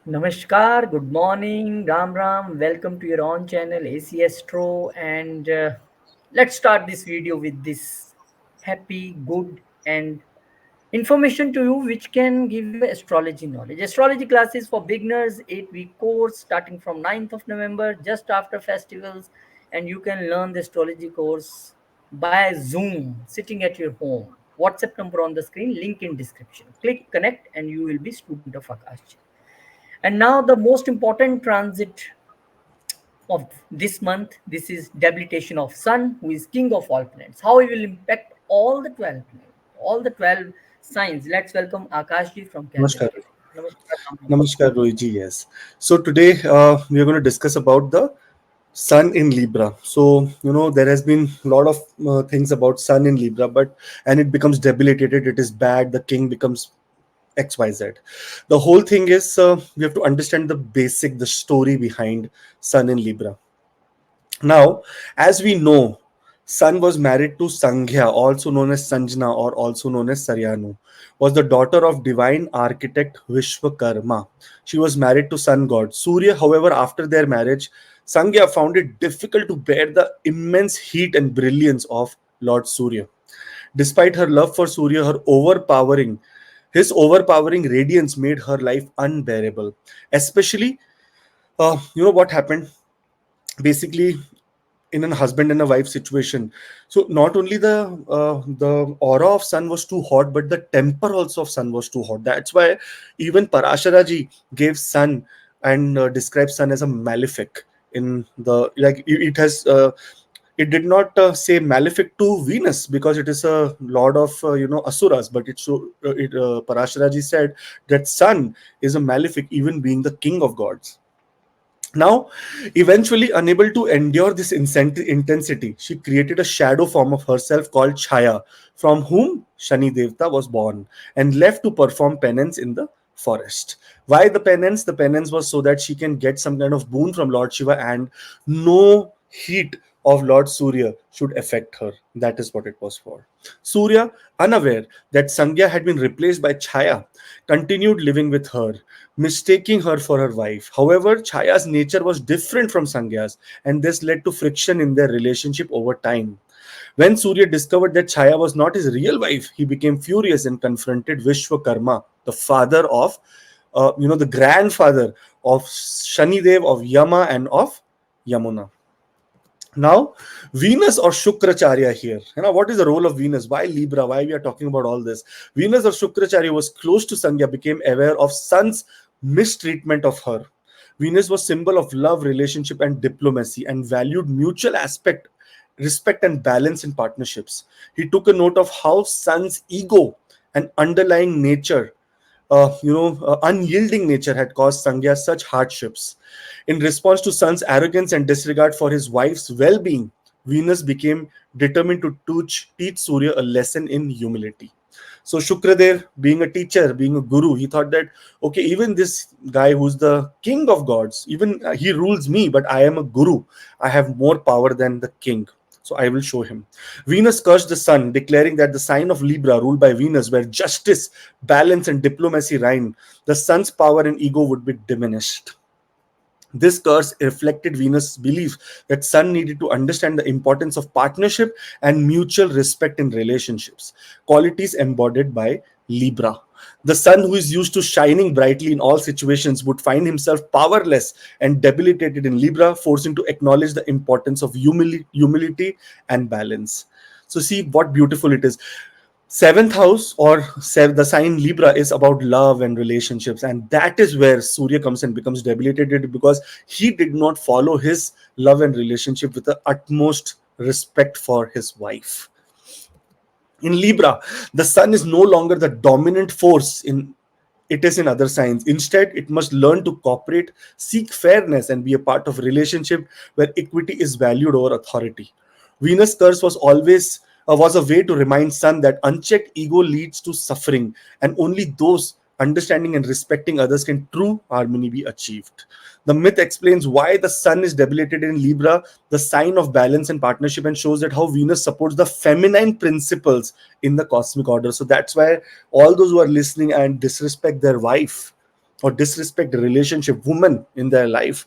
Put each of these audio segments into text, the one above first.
Namaskar, good morning, Ram Ram. Welcome to your own channel AC Astro, and let's start this video with this happy, good, and information to you which can give you astrology knowledge. Astrology classes for beginners, 8-week course starting from 9th of November, just after festivals, and you can learn the astrology course by Zoom, sitting at your home. WhatsApp number on the screen, link in description. Click connect, and you will be student of Akash. And now the most important transit of this month, this is debilitation of Sun, who is king of all planets. How it will impact all the 12 planets, all the 12 signs. Let's welcome Akashji from Namaskar. Canada. Namaskar, Ram. Namaskar, Rohiji. Yes. So today we are going to discuss about the Sun in Libra. So there has been a lot of things about Sun in Libra, and it becomes debilitated. It is bad. The king becomes XYZ. The whole thing is we have to understand the story behind Sun in Libra. Now, as we know, Sun was married to Sanghya, also known as Sanjana or also known as Saryanu, was the daughter of divine architect Vishwakarma. She was married to sun god. Surya, however, after their marriage, Sanghya found it difficult to bear the immense heat and brilliance of Lord Surya. Despite her love for Surya, his overpowering radiance made her life unbearable. Especially, what happened? Basically, in a husband and a wife situation, so not only the aura of sun was too hot, but the temper also of sun was too hot. That's why even Parasharaji gave sun and described sun as a malefic. In the like it has it did not say malefic to Venus because it is a lord of asuras, but Parasharaji said that sun is a malefic, even being the king of gods. Now, eventually unable to endure this intensity, she created a shadow form of herself called Chhaya, from whom Shani Devta was born, and left to perform penance in the forest. Why the penance? The penance was so that she can get some kind of boon from Lord Shiva, and no heat of Lord Surya should affect her. That is what it was for. Surya, unaware that Sangya had been replaced by Chhaya, continued living with her, mistaking her for her wife. However, Chaya's nature was different from Sangya's, and this led to friction in their relationship over time. When Surya discovered that Chhaya was not his real wife, he became furious and confronted Vishwakarma, the father of, the grandfather of Shanidev, of Yama, and of Yamuna. Now, Venus or Shukracharya here. What is the role of Venus? Why Libra? Why we are talking about all this? Venus or Shukracharya was close to Sangya, became aware of Sun's mistreatment of her. Venus was symbol of love, relationship, and diplomacy, and valued mutual respect, and balance in partnerships. He took a note of how Sun's ego and underlying nature, unyielding nature had caused Sangya such hardships. In response to Sun's arrogance and disregard for his wife's well-being, Venus became determined to teach Surya a lesson in humility. So Shukradev, being a teacher, being a guru, he thought that, okay, even this guy who's the king of gods, even he rules me, but I am a guru. I have more power than the king. So I will show him. Venus cursed the sun, declaring that the sign of Libra, ruled by Venus, where justice, balance, and diplomacy reign, the sun's power and ego would be diminished. This curse reflected Venus' belief that Sun needed to understand the importance of partnership and mutual respect in relationships, qualities embodied by Libra. The Sun, who is used to shining brightly in all situations, would find himself powerless and debilitated in Libra, forcing to acknowledge the importance of humility and balance. So, see what beautiful it is. Seventh house or the sign Libra is about love and relationships, and that is where Surya comes and becomes debilitated, because he did not follow his love and relationship with the utmost respect for his wife. In Libra, the sun is no longer the dominant force in it is in other signs. Instead, it must learn to cooperate, seek fairness, and be a part of a relationship where equity is valued over authority. Venus curse was a way to remind Sun that unchecked ego leads to suffering, and only those understanding and respecting others can true harmony be achieved. The myth explains why the Sun is debilitated in Libra, the sign of balance and partnership, and shows that how Venus supports the feminine principles in the cosmic order. So that's why all those who are listening and disrespect their wife, or disrespect relationship, women in their life,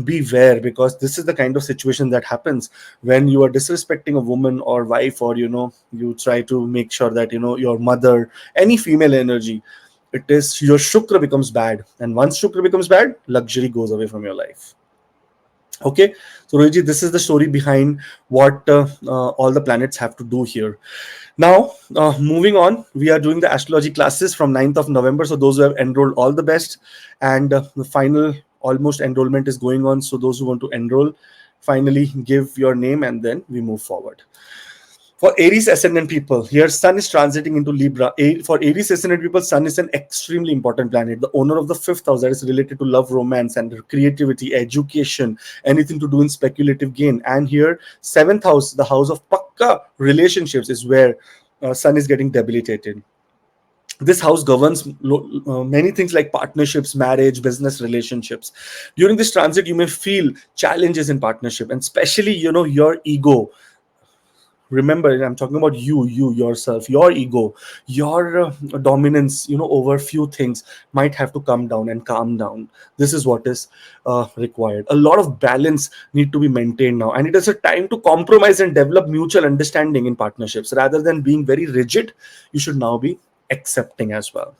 beware, because this is the kind of situation that happens when you are disrespecting a woman or wife, or you try to make sure that your mother, any female energy, it is your shukra becomes bad, and once shukra becomes bad, luxury goes away from your life. Okay, so Rohit, this is the story behind what all the planets have to do here. Now, moving on, we are doing the astrology classes from 9th of November. So those who have enrolled, all the best. And the final almost enrollment is going on. So those who want to enroll, finally give your name and then we move forward. For Aries ascendant people, here Sun is transiting into Libra. For Aries ascendant people, Sun is an extremely important planet, the owner of the fifth house that is related to love, romance, and creativity, education, anything to do in speculative gain. And here, seventh house, the house of Pakka relationships, is where Sun is getting debilitated. This house governs many things like partnerships, marriage, business relationships. During this transit, you may feel challenges in partnership, and especially your ego. Remember, I'm talking about you yourself, your ego, your dominance over few things might have to come down and calm down. This is what is required. A lot of balance need to be maintained now, and it is a time to compromise and develop mutual understanding in partnerships. Rather than being very rigid, you should now be accepting as well.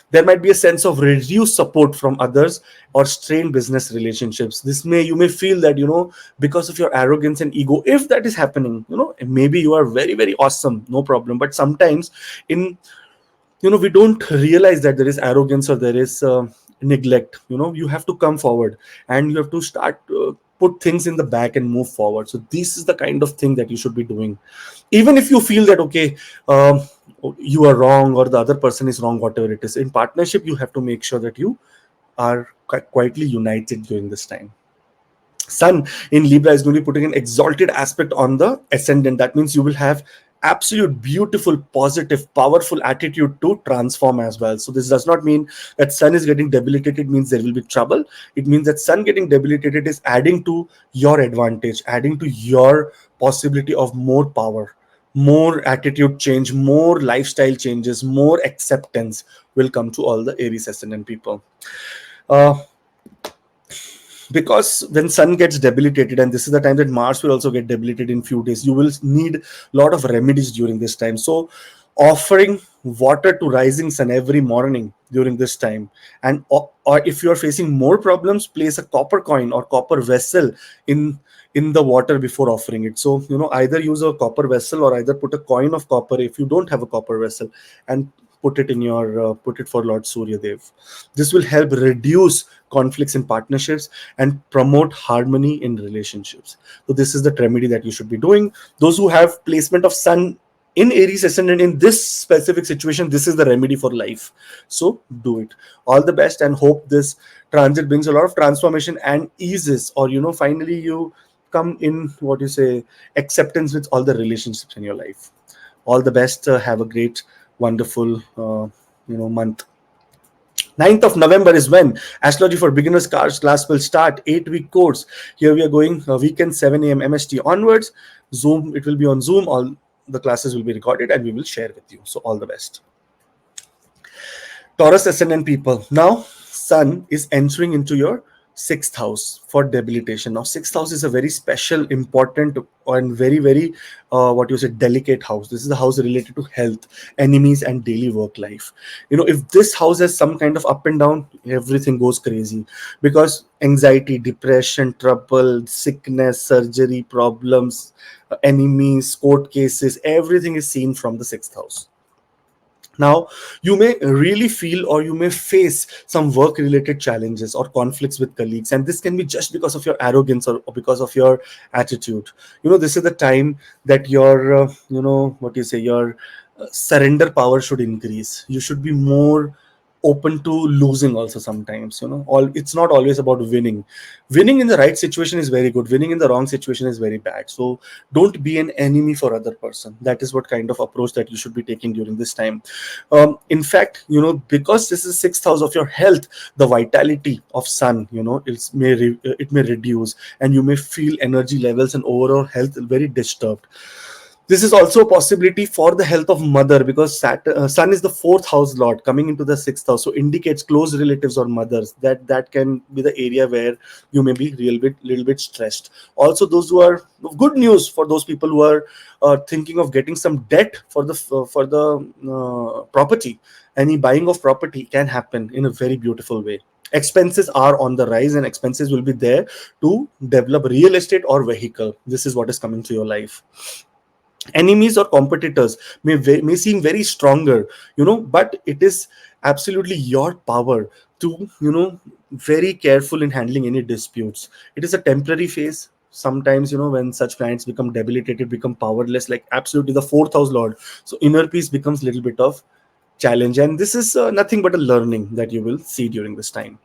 There might be a sense of reduced support from others or strained business relationships. You may feel that because of your arrogance and ego, if that is happening, maybe you are very very awesome, no problem, but sometimes in we don't realize that there is arrogance or there is neglect. You have to come forward and you have to start put things in the back and move forward. So this is the kind of thing that you should be doing, even if you feel that okay, you are wrong or the other person is wrong, whatever it is. In partnership, you have to make sure that you are quietly united during this time. Sun in Libra is going to be putting an exalted aspect on the ascendant. That means you will have absolute beautiful, positive, powerful attitude to transform as well. So this does not mean that Sun is getting debilitated means there will be trouble. It means that Sun getting debilitated is adding to your advantage, adding to your possibility of more power, more attitude change, more lifestyle changes, more acceptance will come to all the Aries ascendant people. Uh, because when Sun gets debilitated, and this is the time that Mars will also get debilitated in few days, you will need a lot of remedies during this time. So offering water to rising sun every morning during this time, and or if you are facing more problems, place a copper coin or copper vessel in the water before offering it. So either use a copper vessel or either put a coin of copper if you don't have a copper vessel, and put it in your put it for Lord Surya Dev. This will help reduce conflicts in partnerships and promote harmony in relationships. So this is the remedy that you should be doing. Those who have placement of Sun in Aries ascendant in this specific situation, this is the remedy for life. So do it. All the best, and hope this transit brings a lot of transformation and eases, or finally you come in what you say acceptance with all the relationships in your life. All the best. Have a great, wonderful month. 9th of November is when Astrology for Beginners class will start. 8-week course. Here we are going weekend 7 a.m. MST onwards. Zoom, it will be on Zoom. All the classes will be recorded and we will share with you. So all the best. Taurus ascendant people. Now, Sun is entering into your sixth house for debilitation. Now, sixth house is a very special, important, and very, very, delicate house. This is the house related to health, enemies, and daily work life. If this house has some kind of up and down, everything goes crazy, because anxiety, depression, trouble, sickness, surgery, problems, enemies, court cases, everything is seen from the sixth house. Now, you may really feel or you may face some work related challenges or conflicts with colleagues, and this can be just because of your arrogance or because of your attitude. This is the time that your, your surrender power should increase. You should be more open to losing also sometimes. It's not always about winning in the right situation is very good, winning in the wrong situation is very bad. So don't be an enemy for other person. That is what kind of approach that you should be taking during this time. In fact, because this is sixth house of your health, the vitality of Sun, it may reduce, and you may feel energy levels and overall health very disturbed. This is also a possibility for the health of mother, because sun is the fourth house lord coming into the sixth house, so indicates close relatives or mothers. That can be the area where you may be little bit stressed. Also, those who are good news for those people who are thinking of getting some debt for the property. Any buying of property can happen in a very beautiful way. Expenses are on the rise, and expenses will be there to develop real estate or vehicle. This is what is coming to your life. Enemies or competitors may seem very stronger, but it is absolutely your power to, very careful in handling any disputes. It is a temporary phase. Sometimes, when such planets become debilitated, become powerless, like absolutely the fourth house lord, so inner peace becomes a little bit of challenge, and this is nothing but a learning that you will see during this time.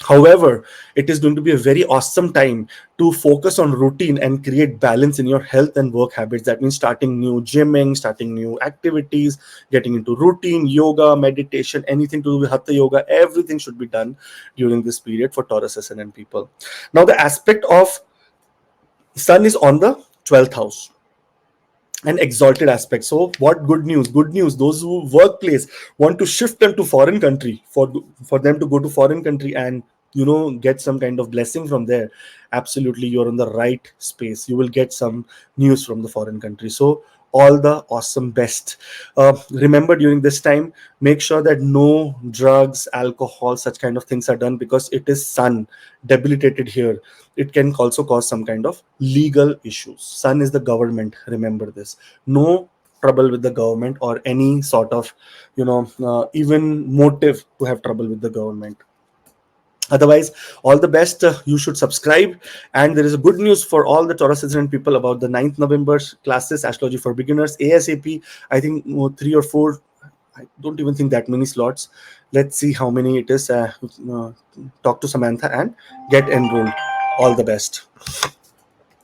However, it is going to be a very awesome time to focus on routine and create balance in your health and work habits. That means starting new gymming, starting new activities, getting into routine, yoga, meditation, anything to do with hatha yoga, everything should be done during this period for Taurus ascendant people. Now, the aspect of sun is on the 12th house, an exalted aspect. So what good news? Good news, those who workplace want to shift them to foreign country, for them to go to foreign country and, get some kind of blessing from there. Absolutely, you're on the right space. You will get some news from the foreign country. So all the awesome best. Remember, during this time, make sure that no drugs, alcohol, such kind of things are done, because it is sun debilitated here. It can also cause some kind of legal issues. Sun is the government, remember this. No trouble with the government, or any sort of, even motive to have trouble with the government. Otherwise, all the best. You should subscribe. And there is a good news for all the Taurus ascendant people about the 9th November classes, astrology for beginners, ASAP. I think 3 or 4, I don't even think that many slots. Let's see how many it is. Talk to Samantha and get enrolled. All the best.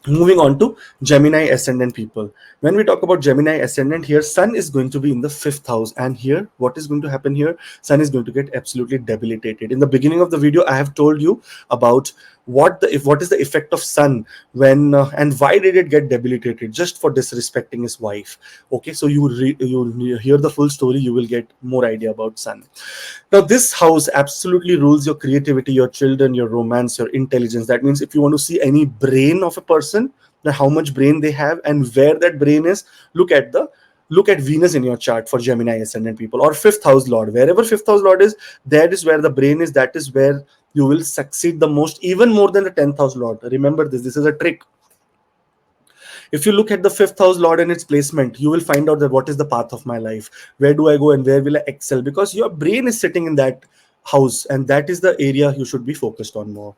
Moving on to Gemini ascendant people. When we talk about Gemini ascendant, here sun is going to be in the 5th house, and here what is going to happen here, sun is going to get absolutely debilitated. In the beginning of the video, I have told you about what is the effect of sun when and why did it get debilitated, just for disrespecting his wife. Okay, so you hear the full story, you will get more idea about sun. Now, this house absolutely rules your creativity, your children, your romance, your intelligence. That means if you want to see any brain of a person, that how much brain they have and where that brain is, look at Venus in your chart for Gemini ascendant people, or 5th house lord. Wherever 5th house lord is, that is where the brain is. That is where you will succeed the most, even more than the 10th house lord. Remember this. This is a trick. If you look at the 5th house lord and its placement, you will find out that what is the path of my life, where do I go and where will I excel, because your brain is sitting in that house, and that is the area you should be focused on more.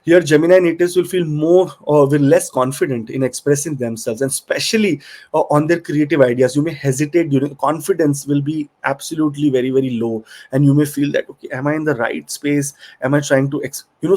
Here Gemini natives will feel more or will less confident in expressing themselves, and especially on their creative ideas. You may hesitate during, confidence will be absolutely very, very low, and you may feel that, okay, am I in the right space, am I trying to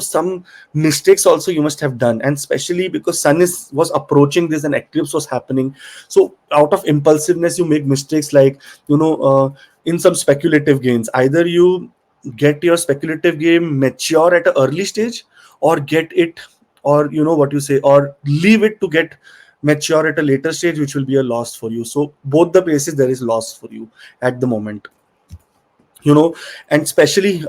some mistakes also you must have done, and especially because sun was approaching this and eclipse was happening. So out of impulsiveness you make mistakes, like in some speculative gains. Either you get your speculative game mature at an early stage, or get it, or what you say, or leave it to get mature at a later stage, which will be a loss for you. So both the places there is loss for you at the moment. And especially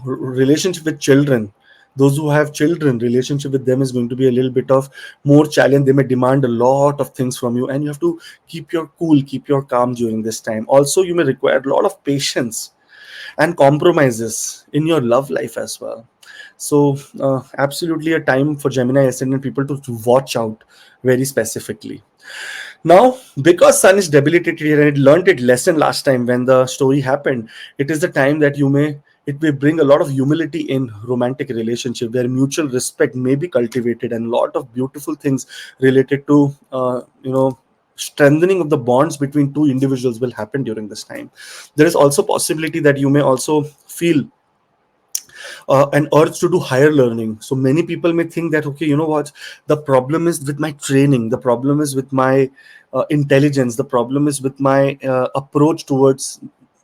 relationship with children, those who have children, relationship with them is going to be a little bit of more challenge. They may demand a lot of things from you, and you have to keep your cool, keep your calm during this time. Also, you may require a lot of patience and compromises in your love life as well. So absolutely a time for Gemini ascendant people to watch out very specifically. Now, because sun is debilitated here and it learned its lesson last time when the story happened, it is the time that it may bring a lot of humility in romantic relationship, where mutual respect may be cultivated, and a lot of beautiful things related to strengthening of the bonds between two individuals will happen during this time. There is also possibility that you may also feel an urge to do higher learning. So many people may think that, okay, you know what, the problem is with my training, the problem is with my intelligence, the problem is with my approach towards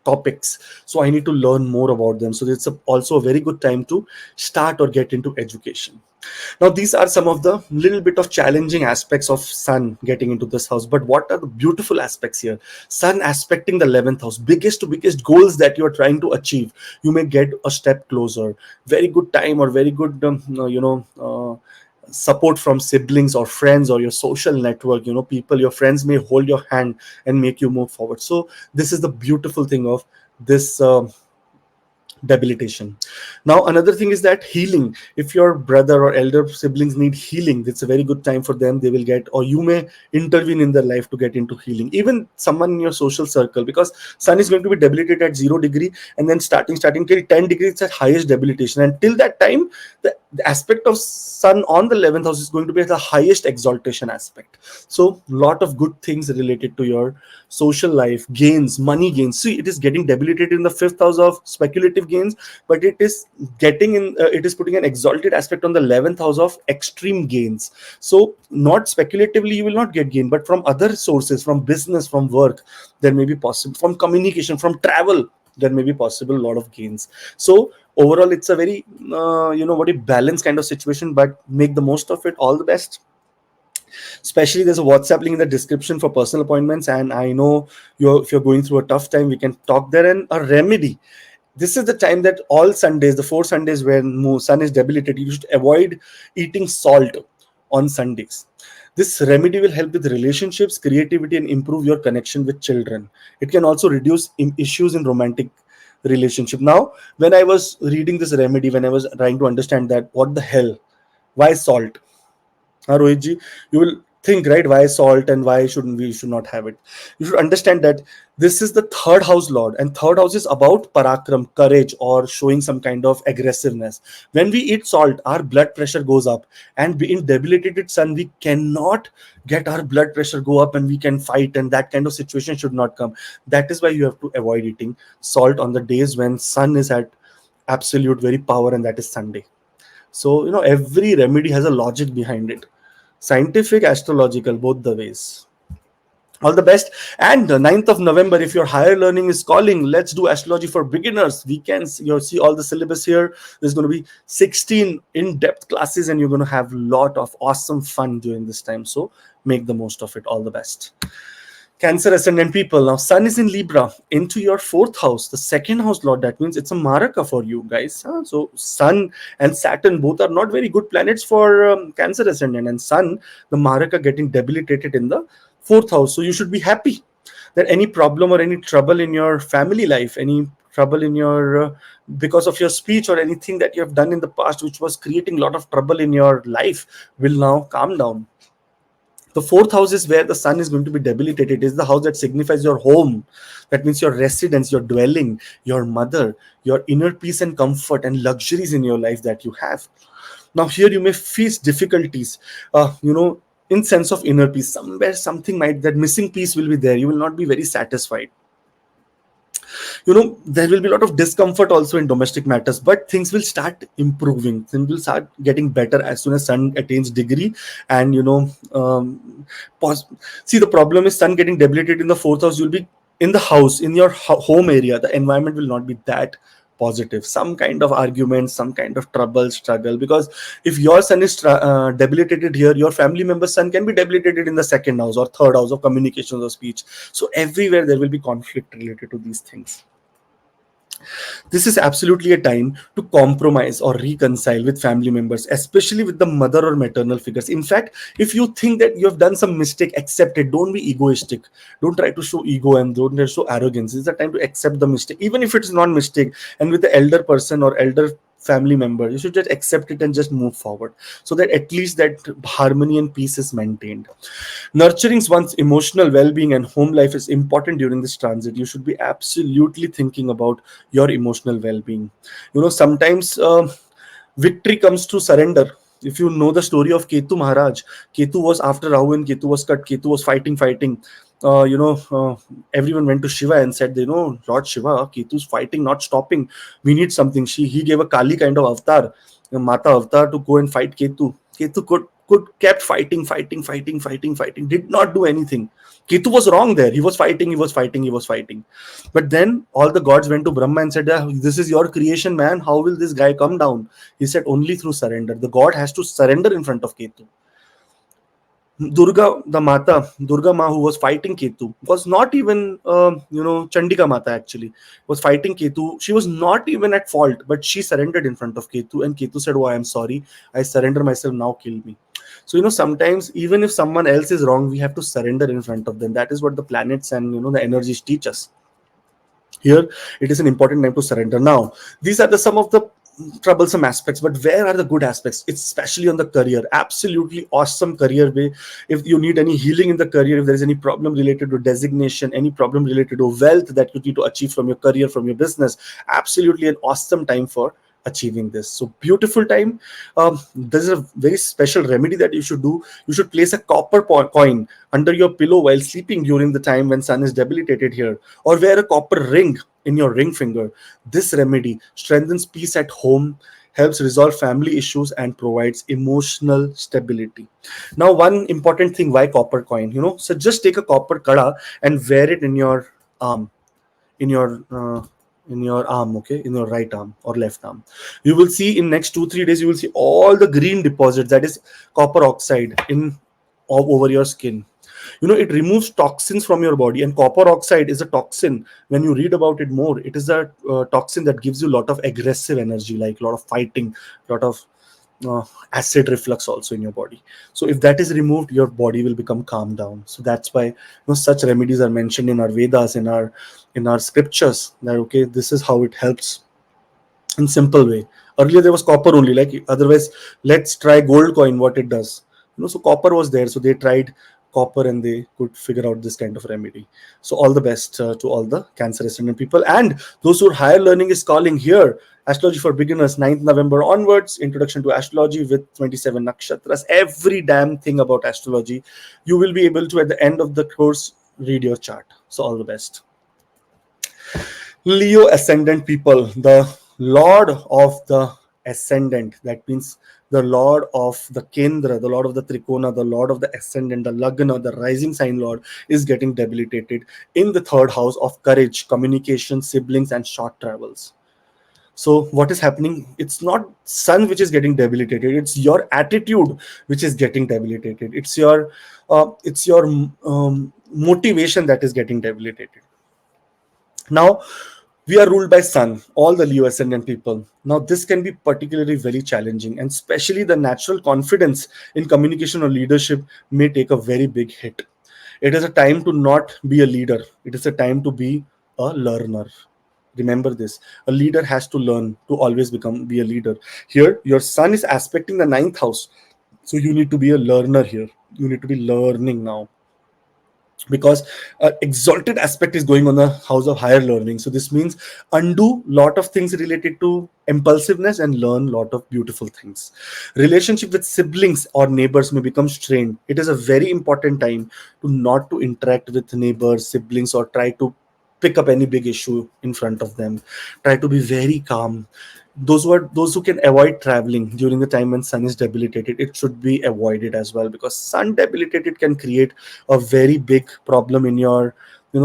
topics, so I need to learn more about them. So it's also a very good time to start or get into education. Now, these are some of the little bit of challenging aspects of Sun getting into this house. But what are the beautiful aspects here? Sun aspecting the 11th house, biggest to biggest goals that you are trying to achieve, you may get a step closer. Very good time, or very good, support from siblings or friends or your social network. People, your friends may hold your hand and make you move forward. So this is the beautiful thing of this debilitation. Now, another thing is that healing. If your brother or elder siblings need healing, it's a very good time for them. They will get, or you may intervene in their life to get into healing. Even someone in your social circle, because Sun is going to be debilitated at 0 degree, and then starting till 10 degrees at highest debilitation. And till that time, the aspect of Sun on the 11th house is going to be at the highest exaltation aspect. So, lot of good things related to your social life, gains, money gains. See, it is getting debilitated in the 5th house of speculative gains, but it is it is putting an exalted aspect on the 11th house of extreme gains. So not speculatively you will not get gain, but from other sources, from business, from work, there may be possible, from communication, from travel, there may be possible a lot of gains. So overall it's a very what a balanced kind of situation, but make the most of it. All the best. Especially, there's a WhatsApp link in the description for personal appointments, and I know if you're going through a tough time, we can talk there. And a remedy, this is the time that all Sundays, the 4 Sundays when Sun is debilitated, you should avoid eating salt on Sundays. This remedy will help with relationships, creativity, and improve your connection with children. It can also reduce issues in romantic relationship. Now, when I was reading this remedy, when I was trying to understand that, what the hell, why salt? Rohitji, you will think, right, why salt and why shouldn't we should not have it. You should understand that this is the third house lord, and third house is about parakram, courage, or showing some kind of aggressiveness. When we eat salt, our blood pressure goes up, and in debilitated Sun, we cannot get our blood pressure go up and we can fight, and that kind of situation should not come. That is why you have to avoid eating salt on the days when Sun is at absolute very power, and that is Sunday. So every remedy has a logic behind it, scientific, astrological, both the ways. All the best. And the 9th of November, if your higher learning is calling, let's do astrology for beginners. We can see all the syllabus here. There's going to be 16 in-depth classes, and you're going to have a lot of awesome fun during this time. So make the most of it. All the best. Cancer ascendant people. Now, Sun is in Libra into your 4th house, the 2nd house lord. That means it's a maraka for you guys. So Sun and Saturn both are not very good planets for Cancer ascendant, and Sun, the maraka, getting debilitated in the 4th house. So you should be happy that any problem or any trouble in your family life, any trouble in your because of your speech or anything that you have done in the past which was creating a lot of trouble in your life, will now calm down. The 4th house is where the Sun is going to be debilitated. It is the house that signifies your home. That means your residence, your dwelling, your mother, your inner peace and comfort and luxuries in your life that you have. Now here you may face difficulties, in sense of inner peace. Somewhere something might, that missing piece will be there. You will not be very satisfied. There will be a lot of discomfort also in domestic matters, but things will start improving. Things will start getting better as soon as Sun attains degree. And see, the problem is Sun getting debilitated in the 4th house. You'll be in the house, in your home area, the environment will not be that positive. Some kind of argument, some kind of struggle, because if your Sun is debilitated here, your family member's Sun can be debilitated in the 2nd house or 3rd house of communications or speech. So everywhere there will be conflict related to these things. This is absolutely a time to compromise or reconcile with family members, especially with the mother or maternal figures. In fact, if you think that you have done some mistake, accept it. Don't be egoistic. Don't try to show ego and don't try to show arrogance. It's the time to accept the mistake, even if it's not mistake. And with the elder person or elder family member, you should just accept it and just move forward, so that at least that harmony and peace is maintained. Nurturing one's emotional well-being and home life is important during this transit. You should be absolutely thinking about your emotional well-being. Sometimes victory comes through surrender. If you know the story of Ketu Maharaj, Ketu was after Rahu and Ketu was cut. Ketu was fighting. Everyone went to Shiva and said, Lord Shiva, Ketu's fighting, not stopping. We need something. He gave a Kali kind of avatar, a Mata avatar, to go and fight Ketu. Ketu could kept fighting, did not do anything. Ketu was wrong there. He was fighting. But then all the gods went to Brahma and said, this is your creation, man. How will this guy come down? He said, only through surrender. The god has to surrender in front of Ketu. Durga Ma, who was fighting Ketu, was not even, Chandika Mata actually was fighting Ketu. She was not even at fault, but she surrendered in front of Ketu, and Ketu said, "Oh, I am sorry. I surrender myself. Now kill me." So, sometimes even if someone else is wrong, we have to surrender in front of them. That is what the planets and the energies teach us. Here it is an important time to surrender. Now these are the some of the troublesome aspects, but where are the good aspects? It's especially on the career. Absolutely awesome career way. If you need any healing in the career, if there is any problem related to designation, any problem related to wealth that you need to achieve from your career, from your business, absolutely an awesome time for achieving this. So beautiful time. There's a very special remedy that you should do. You should place a copper coin under your pillow while sleeping during the time when sun is debilitated here, or wear a copper ring in your ring finger. This remedy strengthens peace at home, helps resolve family issues, and provides emotional stability. Now, one important thing, why copper coin? So just take a copper kada and wear it in your arm, in your arm, okay, in your right arm or left arm. You will see in next 2-3 days, you will see all the green deposits, that is copper oxide, in over your skin. It removes toxins from your body, and copper oxide is a toxin. When you read about it more, it is a toxin that gives you a lot of aggressive energy, like a lot of fighting, a lot of acid reflux also in your body. So if that is removed, your body will become calm down. So that's why such remedies are mentioned in our Vedas, in our scriptures, that okay, this is how it helps in simple way. Earlier there was copper only, like otherwise let's try gold coin, what it does. So copper was there, so they tried copper and they could figure out this kind of remedy. So all the best to all the cancer ascendant people, and those who are higher learning is calling here. Astrology for beginners, 9th November onwards, introduction to astrology with 27 nakshatras, every damn thing about astrology. You will be able to, at the end of the course, read your chart. So all the best. Leo ascendant people, the Lord of the ascendant, that means the Lord of the Kendra, the Lord of the Trikona, the Lord of the ascendant, the Lagna, the rising sign Lord, is getting debilitated in the third house of courage, communication, siblings, and short travels. So what is happening? It's not sun which is getting debilitated. It's your attitude which is getting debilitated. It's your motivation that is getting debilitated. Now, we are ruled by sun, all the Leo ascendant people. Now, this can be particularly very challenging, and especially the natural confidence in communication or leadership may take a very big hit. It is a time to not be a leader, it is a time to be a learner. Remember this, a leader has to learn to always be a leader. Here, your sun is aspecting the ninth house, so you need to be a learner here. You need to be learning now, because exalted aspect is going on the house of higher learning. So this means undo lot of things related to impulsiveness and learn lot of beautiful things. Relationship with siblings or neighbors may become strained. It is a very important time to not to interact with neighbors, siblings, or try to pick up any big issue in front of them. Try to be very calm. Those who can avoid traveling during the time when sun is debilitated, it should be avoided as well, because sun debilitated can create a very big problem in your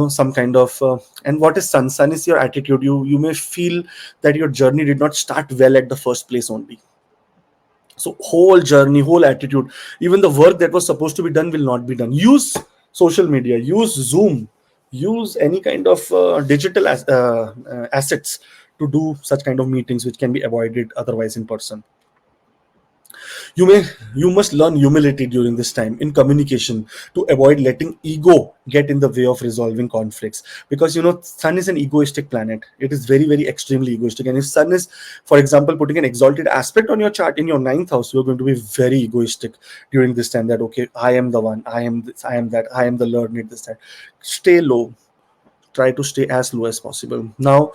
some kind of and what is sun is your attitude. You may feel that your journey did not start well at the first place only. So whole journey, whole attitude, even the work that was supposed to be done will not be done. Use social media, use Zoom, use any kind of digital assets to do such kind of meetings, which can be avoided otherwise in person. you may you must learn humility during this time in communication, to avoid letting ego get in the way of resolving conflicts, because sun is an egoistic planet. It is very, very extremely egoistic, and if sun is, for example, putting an exalted aspect on your chart in your ninth house, you're going to be very egoistic during this time, that okay, I am the one, I am this, I am that, I am the learned, this, that. Stay low. Try to stay as low as possible. Now,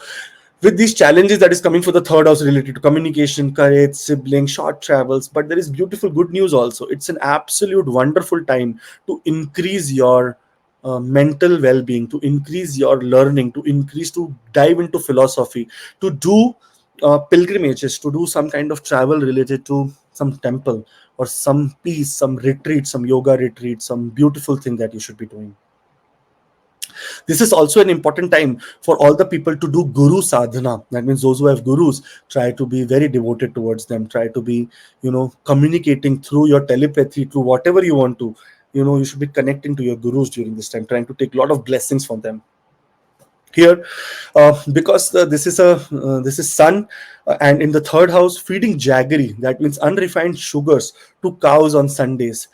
with these challenges that is coming for the third house related to communication, courage, sibling, short travels, but there is beautiful good news also. It's an absolute wonderful time to increase your mental well-being, to increase your learning, to dive into philosophy, to do pilgrimages, to do some kind of travel related to some temple, or some peace, some retreat, some yoga retreat, some beautiful thing that you should be doing. This is also an important time for all the people to do guru sadhana. That means those who have gurus, try to be very devoted towards them, try to be, communicating through your telepathy, through whatever you want to. You should be connecting to your gurus during this time, trying to take a lot of blessings from them here, because this is sun, and in the third house, feeding jaggery, that means unrefined sugars, to cows on Sundays.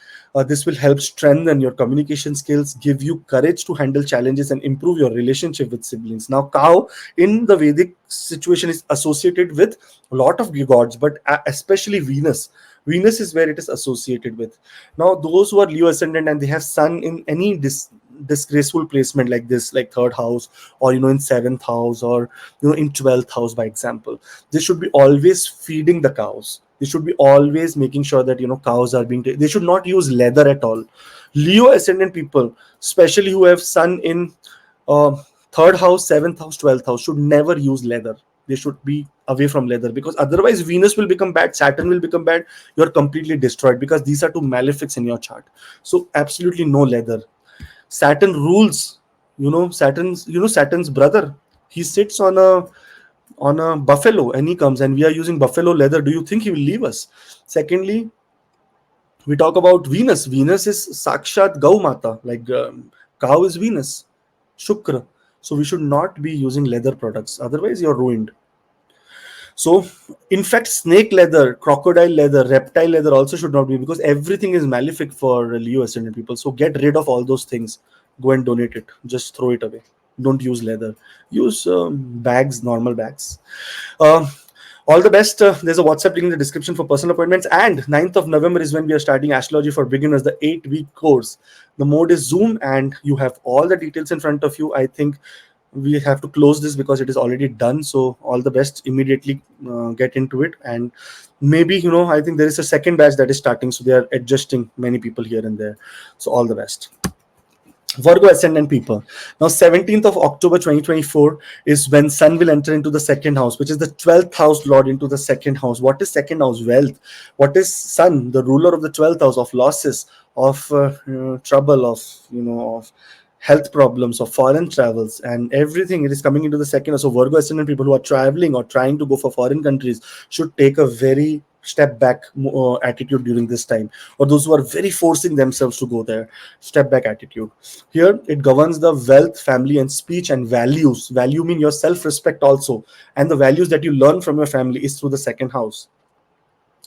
This will help strengthen your communication skills, give you courage to handle challenges, and improve your relationship with siblings. Now, cow in the Vedic situation is associated with a lot of gods, but especially Venus. Venus is where it is associated with. Now, those who are Leo ascendant and they have sun in any disgraceful placement like this, like third house, or in seventh house, or in 12th house, by example, they should be always feeding the cows. They should be always making sure that cows are being they should not use leather at all. Leo ascendant people, especially who have sun in uh, third house, seventh house, 12th house, should never use leather. They should be away from leather, because otherwise Venus will become bad, Saturn will become bad, you're completely destroyed, because these are two malefics in your chart. So absolutely no leather. Saturn rules, Saturn's brother. He sits on a buffalo, and he comes, and we are using buffalo leather. Do you think he will leave us? Secondly, we talk about Venus. Venus is Sakshat Gau Mata, like cow is Venus, Shukra. So we should not be using leather products. Otherwise, you're ruined. So, in fact, snake leather, crocodile leather, reptile leather also should not be, because everything is malefic for Leo ascendant people. So, get rid of all those things. Go and donate it. Just throw it away. Don't use leather. Use bags, normal bags. Uh, all the best. There's a WhatsApp link in the description for personal appointments. And 9th of November is when we are starting Astrology for Beginners, the 8-week course. The mode is Zoom, and you have all the details in front of you. I think we have to close this because it is already done. So all the best. Immediately get into it. And maybe, I think there is a second batch that is starting. So they are adjusting many people here and there. So all the best. Virgo ascendant people. Now, 17th of October 2024 is when Sun will enter into the second house, which is the 12th house lord into the second house. What is second house? Wealth. What is Sun? The ruler of the 12th house, of losses, of trouble, of health problems, of foreign travels, and everything. It is coming into the second house. So Virgo ascendant people who are traveling or trying to go for foreign countries should take a very step back attitude during this time, or those who are very forcing themselves to go there, step back attitude. Here it governs the wealth, family, and speech, and values. Value mean your self-respect also, and the values that you learn from your family is through the second house.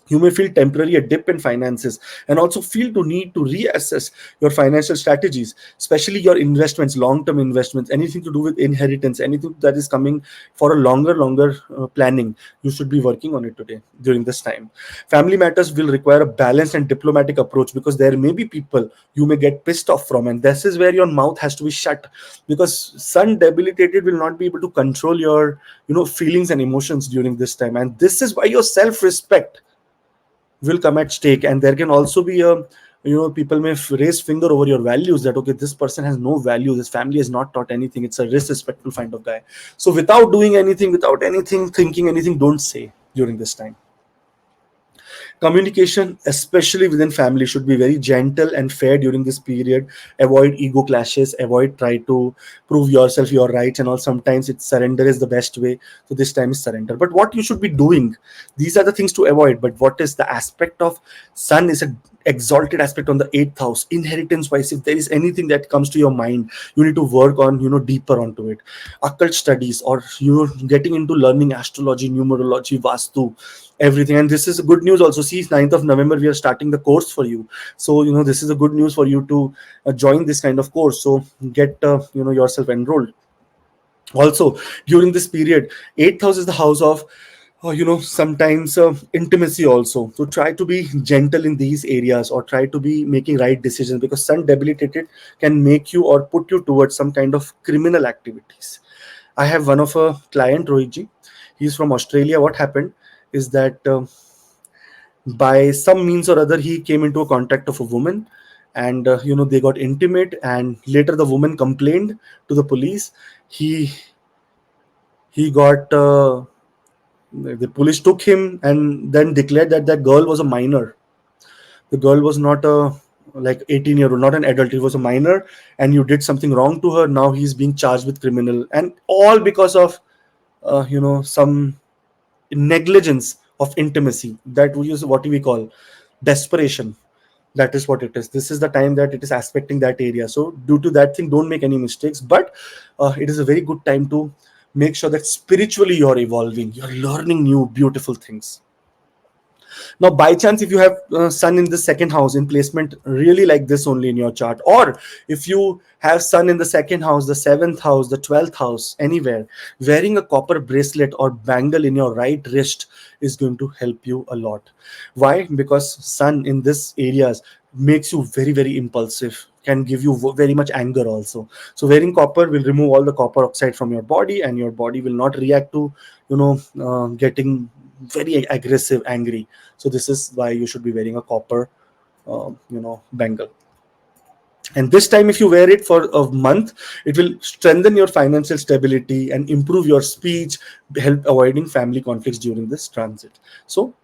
You may feel temporary a dip in finances, and also feel to need to reassess your financial strategies, especially your investments, long-term investments, anything to do with inheritance, anything that is coming for a longer planning. You should be working on it today during this time. Family matters will require a balanced and diplomatic approach, because there may be people you may get pissed off from, and this is where your mouth has to be shut, because Sun debilitated will not be able to control your feelings and emotions during this time, and this is why your self-respect will come at stake. And there can also be a people may raise finger over your values, that okay, this person has no value, this family has not taught anything, it's a disrespectful kind of guy. So without doing anything, without anything thinking anything, don't say during this time. Communication, especially within family, should be very gentle and fair during this period. Avoid ego clashes, avoid try to prove yourself, your rights, and all. Sometimes it's surrender is the best way. So this time is surrender. But what you should be doing, these are the things to avoid. But what is the aspect of Sun is a exalted aspect on the 8th house, inheritance wise. If there is anything that comes to your mind, you need to work on deeper onto it. Occult studies, or getting into learning astrology, numerology, vastu, everything. And this is good news also. See, 9th of November we are starting the course for you. So this is a good news for you to join this kind of course. So get yourself enrolled. Also, during this period, 8th house is the house of sometimes intimacy also. So try to be gentle in these areas, or try to be making right decisions, because Sun debilitated can make you or put you towards some kind of criminal activities. I have one of a client, Rohitji. He's from Australia. What happened is that by some means or other, he came into a contact of a woman, and they got intimate, and later the woman complained to the police. He got The police took him and then declared that that girl was a minor. The girl was not a like 18-year-old, not an adult. He was a minor, and you did something wrong to her. Now he's being charged with criminal, and all because of some negligence of intimacy. That we use what we call desperation. That is what it is. This is the time that it is aspecting that area. So due to that thing, don't make any mistakes. But it is a very good time to make sure that spiritually you're evolving, you're learning new beautiful things. Now, by chance, if you have sun in the second house in placement really like this only in your chart, or if you have sun in the second house, the seventh house, the 12th house, anywhere, wearing a copper bracelet or bangle in your right wrist is going to help you a lot. Why? Because sun in this areas makes you very, very impulsive, can give you very much anger also. So wearing copper will remove all the copper oxide from your body, and your body will not react to getting very aggressive, angry. So this is why you should be wearing a copper bangle. And this time, if you wear it for a month, it will strengthen your financial stability and improve your speech, help avoiding family conflicts during this transit. So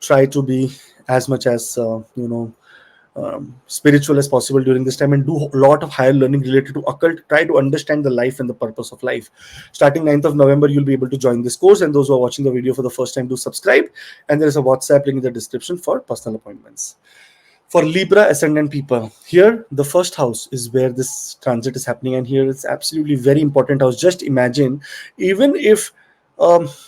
try to be as much as spiritual as possible during this time, and do a lot of higher learning related to occult. Try to understand the life and the purpose of life. Starting 9th of November, you'll be able to join this course, and those who are watching the video for the first time, do subscribe, and there is a WhatsApp link in the description for personal appointments. For Libra ascendant people, here the first house is where this transit is happening, and here it's absolutely very important house. Just imagine, even if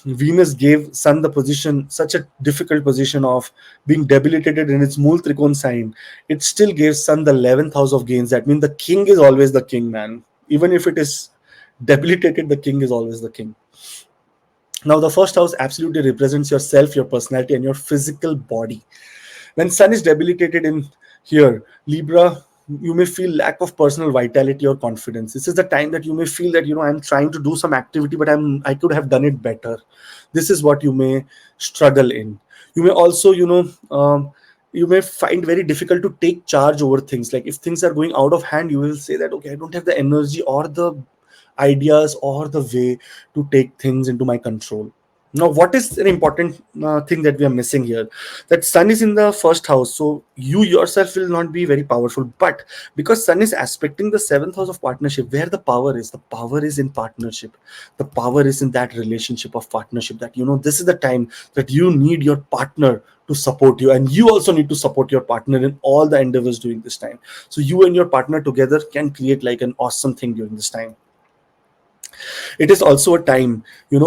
Venus gave Sun the position, such a difficult position of being debilitated in its Mool Trikon sign, it still gave Sun the 11th house of gains. That means the king is always the king, man. Even if it is debilitated, the king is always the king. Now, the first house absolutely represents yourself, your personality, and your physical body. When Sun is debilitated in here, Libra, you may feel lack of personal vitality or confidence. This is the time that you may feel that I'm trying to do some activity, but I could have done it better. This is what you may struggle in. You may also you may find very difficult to take charge over things. Like if things are going out of hand, you will say that, okay, I don't have the energy or the ideas or the way to take things into my control. Now, what is an important thing that we are missing here? That Sun is in the first house, so you yourself will not be very powerful. But because Sun is aspecting the seventh house of partnership, where the power is in partnership. The power is in that relationship of partnership. That this is the time that you need your partner to support you, and you also need to support your partner in all the endeavors during this time. So you and your partner together can create like an awesome thing during this time. It is also a time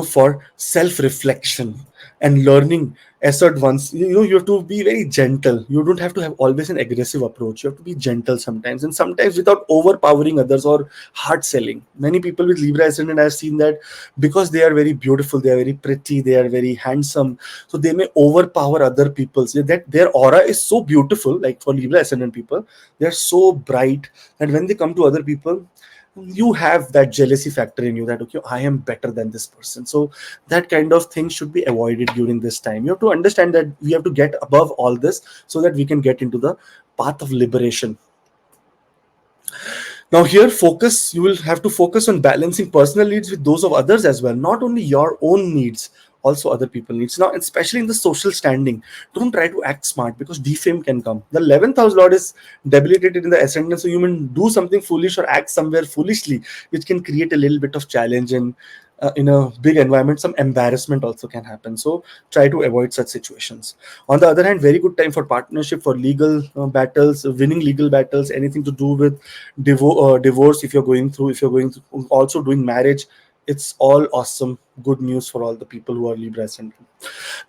for self reflection and learning. Assert once, you have to be very gentle. You don't have to have always an aggressive approach. You have to be gentle sometimes, and sometimes without overpowering others or hard selling. Many people with Libra ascendant, I've seen that because they are very beautiful, they are very pretty, they are very handsome, so they may overpower other people. So that their aura is so beautiful. Like for Libra ascendant people, they are so bright that when they come to other people, you have that jealousy factor in you, that okay, I am better than this person. So that kind of thing should be avoided during this time. You have to understand that we have to get above all this so that we can get into the path of liberation. Now here, you will have to focus on balancing personal needs with those of others as well. Not only your own needs, also other people needs. Now, especially in the social standing, don't try to act smart because defame can come. The 11th house lord is debilitated in the ascendant, so you may do something foolish or act somewhere foolishly, which can create a little bit of challenge, and in a big environment, some embarrassment also can happen. So try to avoid such situations. On the other hand, very good time for partnership, for legal battles, winning legal battles, anything to do with divorce. If you're going through also doing marriage, it's all awesome, good news for all the people who are Libra ascendant.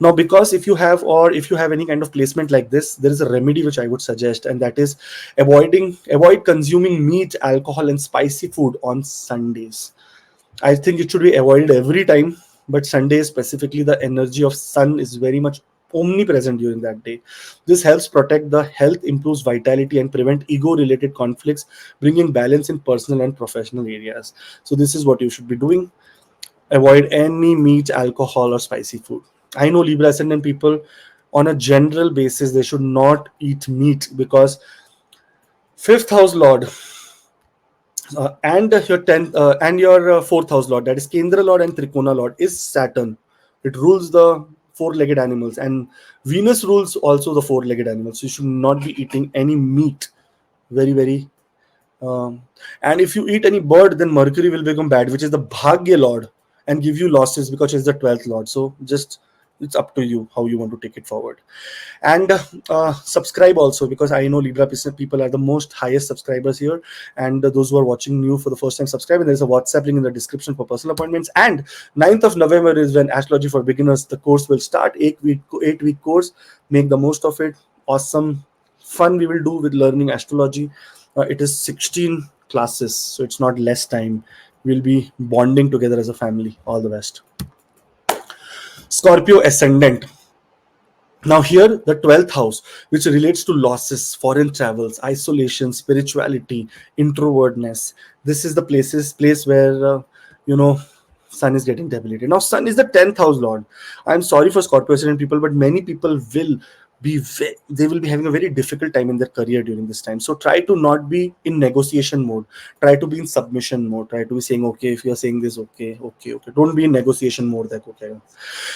Now, because if you have any kind of placement like this, there is a remedy which I would suggest, and that is avoid consuming meat, alcohol, and spicy food on Sundays. I think it should be avoided every time, but Sunday specifically, the energy of Sun is very much omnipresent during that day. This helps protect the health, improves vitality, and prevent ego-related conflicts, bringing balance in personal and professional areas. So this is what you should be doing. Avoid any meat, alcohol, or spicy food. I know Libra ascendant people, on a general basis, they should not eat meat because fifth house lord and your 10th and your fourth house lord, that is Kendra lord and Trikona lord, is Saturn. It rules the four-legged animals, and Venus rules also the four-legged animals. So you should not be eating any meat. Very, very. Um, and if you eat any bird, then Mercury will become bad, which is the Bhagya Lord, and give you losses because it's the 12th Lord. So just it's up to you how you want to take it forward. And subscribe also, because I know Libra people are the most highest subscribers here, and those who are watching new for the first time, subscribe. And there's a WhatsApp link in the description for personal appointments. And 9th of November is when Astrology for Beginners, the course will start. 8-week course. Make the most of it. Awesome fun we will do with learning astrology. It is 16 classes, so it's not less time. We'll be bonding together as a family. All the best. Scorpio ascendant. Now, here, the 12th house, which relates to losses, foreign travels, isolation, spirituality, introvertness. This is the place where, Sun is getting debilitated. Now, Sun is the 10th house lord. I'm sorry for Scorpio ascendant people, but many people will they will be having a very difficult time in their career during this time. So try to not be in negotiation mode. Try to be in submission mode. Try to be saying, okay, if you're saying this, okay, okay, okay. Don't be in negotiation mode. Like, okay.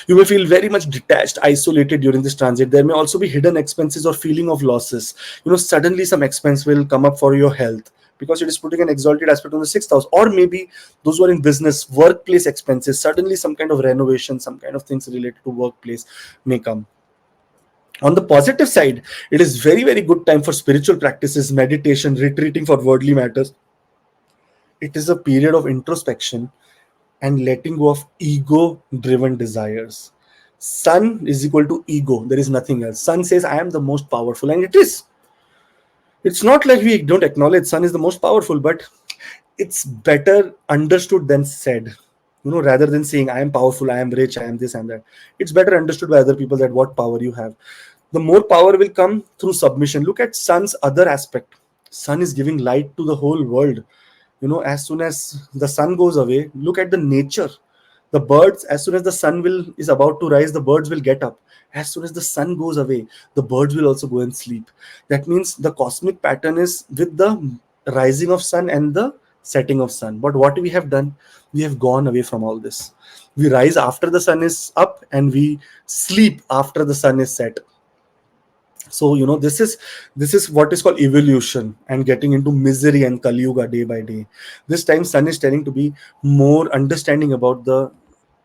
You may feel very much detached, isolated during this transit. There may also be hidden expenses or feeling of losses. Suddenly some expense will come up for your health because it is putting an exalted aspect on the sixth house. Or maybe those who are in business, workplace expenses, suddenly some kind of renovation, some kind of things related to workplace may come. On the positive side, it is very, very good time for spiritual practices, meditation, retreating for worldly matters. It is a period of introspection and letting go of ego driven desires. Sun is equal to ego. There is nothing else. Sun says, I am the most powerful. And it is. It's not like we don't acknowledge Sun is the most powerful, but it's better understood than said. Rather than saying, I am powerful, I am rich, I am this and that. It's better understood by other people that what power you have. The more power will come through submission. Look at Sun's other aspect. Sun is giving light to the whole world. As soon as the sun goes away, look at the nature. The birds, as soon as the sun is about to rise, the birds will get up. As soon as the sun goes away, the birds will also go and sleep. That means the cosmic pattern is with the rising of sun and the setting of sun. But what we have done, we have gone away from all this. We rise after the sun is up and we sleep after the sun is set. So this is what is called evolution and getting into misery and Kali Yuga day by day. This time Sun is telling to be more understanding about the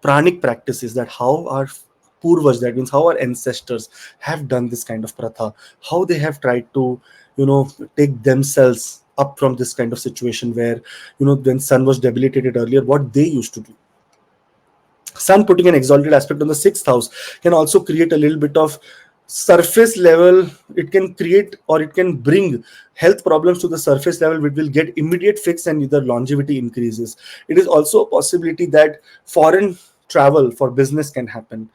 pranic practices, that how our purvas, that means how our ancestors have done this kind of pratha, how they have tried to take themselves up from this kind of situation where when Sun was debilitated earlier, what they used to do. Sun putting an exalted aspect on the sixth house can also create a little bit of surface level. It can create or it can bring health problems to the surface level, which will get immediate fix and the longevity increases. It is also a possibility that foreign travel for business can happen.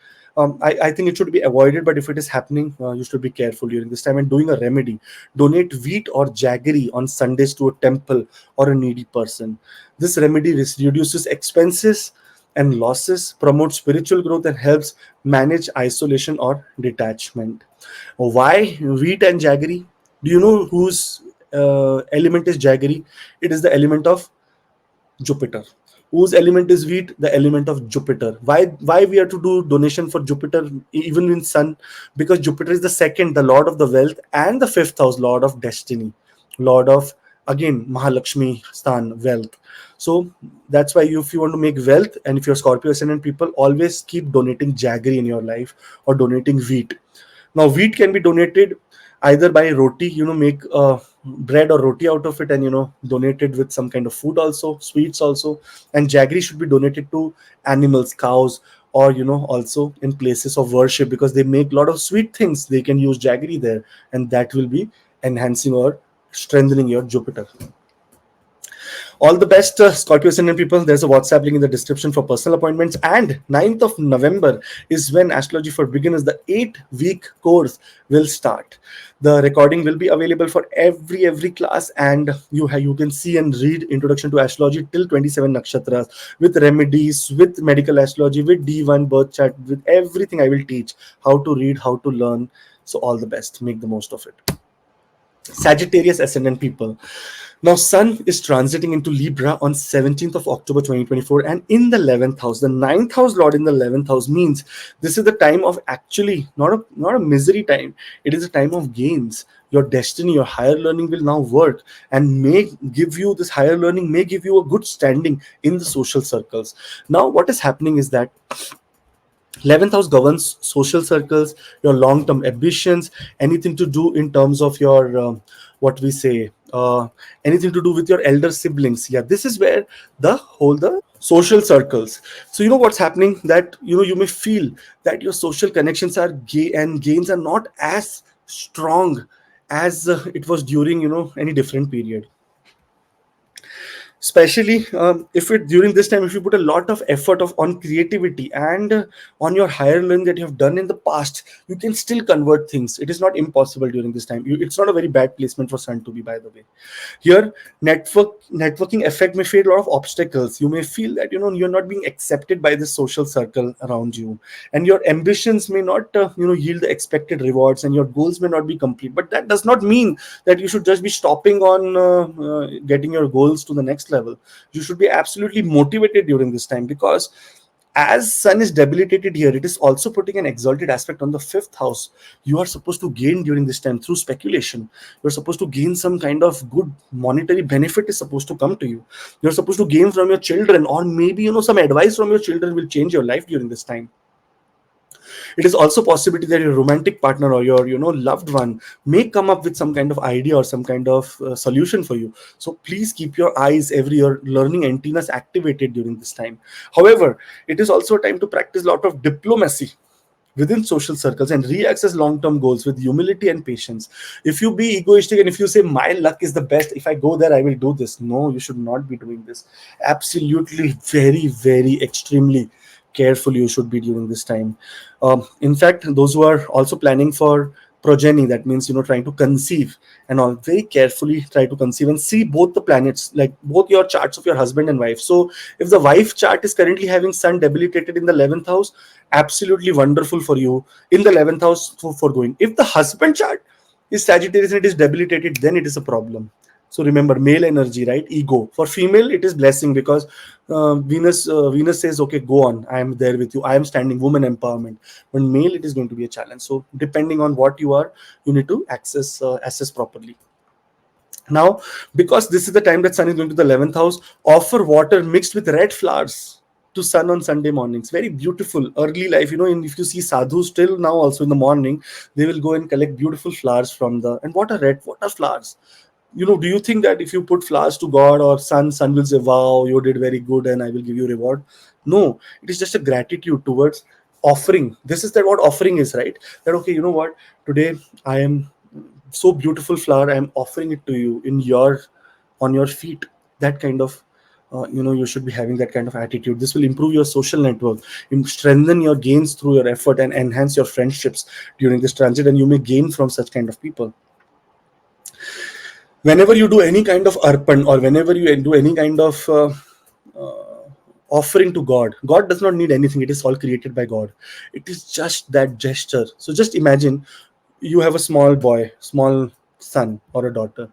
I think it should be avoided, but if it is happening, you should be careful during this time. And doing a remedy, donate wheat or jaggery on Sundays to a temple or a needy person. This remedy reduces expenses and losses, promotes spiritual growth, and helps manage isolation or detachment. Why wheat and jaggery? Do you know whose element is jaggery? It is the element of Jupiter. Whose element is wheat? The element of Jupiter. Why we are to do donation for Jupiter even in Sun? Because Jupiter is the second, the lord of the wealth, and the fifth house, lord of destiny, lord of, again, Mahalakshmi Stan, wealth. So that's why if you want to make wealth, and if you're Scorpio ascendant people, always keep donating jaggery in your life or donating wheat. Now, wheat can be donated either by roti, make bread or roti out of it, and donate it with some kind of food also, sweets also. And jaggery should be donated to animals, cows, or also in places of worship, because they make a lot of sweet things. They can use jaggery there, and that will be enhancing or strengthening your Jupiter. All the best, Scorpio ascendant people. There's a WhatsApp link in the description for personal appointments. And 9th of November is when Astrology for Beginners, the 8-week course, will start. The recording will be available for every class, and you can see and read Introduction to Astrology till 27 nakshatras, with remedies, with medical astrology, with D1 birth chart, with everything I will teach, how to read, how to learn. So all the best. Make the most of it. Sagittarius ascendant people. Now, Sun is transiting into Libra on 17th of October 2024, and in the 11th house, the ninth house lord in the 11th house means this is the time of actually not a misery time. It is a time of gains. Your destiny, your higher learning will now work and may give you this higher learning, may give you a good standing in the social circles. Now, what is happening is that 11th house governs social circles, your long term ambitions, anything to do in terms of your what we say, anything to do with your elder siblings. Yeah, this is where the social circles. So you know what's happening, that you may feel that your social connections are gay and gains are not as strong as it was during any different period, especially if it during this time, if you put a lot of effort on creativity and on your higher learning that you have done in the past, you can still convert things. It is not impossible during this time. It's not a very bad placement for sun to be, by the way. Here, networking effect may create a lot of obstacles. You may feel that you're not being accepted by the social circle around you, and your ambitions may not yield the expected rewards, and your goals may not be complete. But that does not mean that you should just be stopping on getting your goals to the next level. You should be absolutely motivated during this time, because as sun is debilitated here, it is also putting an exalted aspect on the fifth house. You are supposed to gain during this time through speculation. You're supposed to gain some kind of good monetary benefit is supposed to come to you. You're supposed to gain from your children, or maybe some advice from your children will change your life during this time. It is also possibility that your romantic partner or your loved one may come up with some kind of idea or some kind of solution for you. So please keep your eyes, every your learning antennas activated during this time. However, it is also a time to practice a lot of diplomacy within social circles and re-access long-term goals with humility and patience. If you be egoistic and if you say my luck is the best, if I go there I will do this, no, you should not be doing this. Absolutely, very, very extremely careful you should be during this time. In fact, those who are also planning for progeny, that means trying to conceive and all, very carefully try to conceive and see both the planets, like both your charts of your husband and wife. So if the wife chart is currently having sun debilitated in the 11th house, absolutely wonderful for you in the 11th house for going. If the husband chart is Sagittarius and it is debilitated, then it is a problem. So remember, male energy, right? Ego. For female, it is blessing, because Venus says, okay, go on, I am there with you, I am standing, woman empowerment. But male, it is going to be a challenge. So depending on what you are, you need to assess properly. Now, because this is the time that sun is going to the 11th house, offer water mixed with red flowers to sun on Sunday mornings. Very beautiful early life. And if you see sadhus still now also in the morning, they will go and collect beautiful flowers from the, and what are flowers? Do you think that if you put flowers to God or sun will say, wow, you did very good and I will give you reward? No, it is just a gratitude towards offering. This is that what offering is, right? That, okay, you know what, today I am so beautiful flower, I am offering it to you in your, on your feet. That kind of you should be having that kind of attitude. This will improve your social network, strengthen your gains through your effort, and enhance your friendships during this transit, and you may gain from such kind of people. Whenever you do any kind of arpan, or whenever you do any kind of offering to God, God does not need anything. It is all created by God. It is just that gesture. So just imagine you have a small boy, small son or a daughter,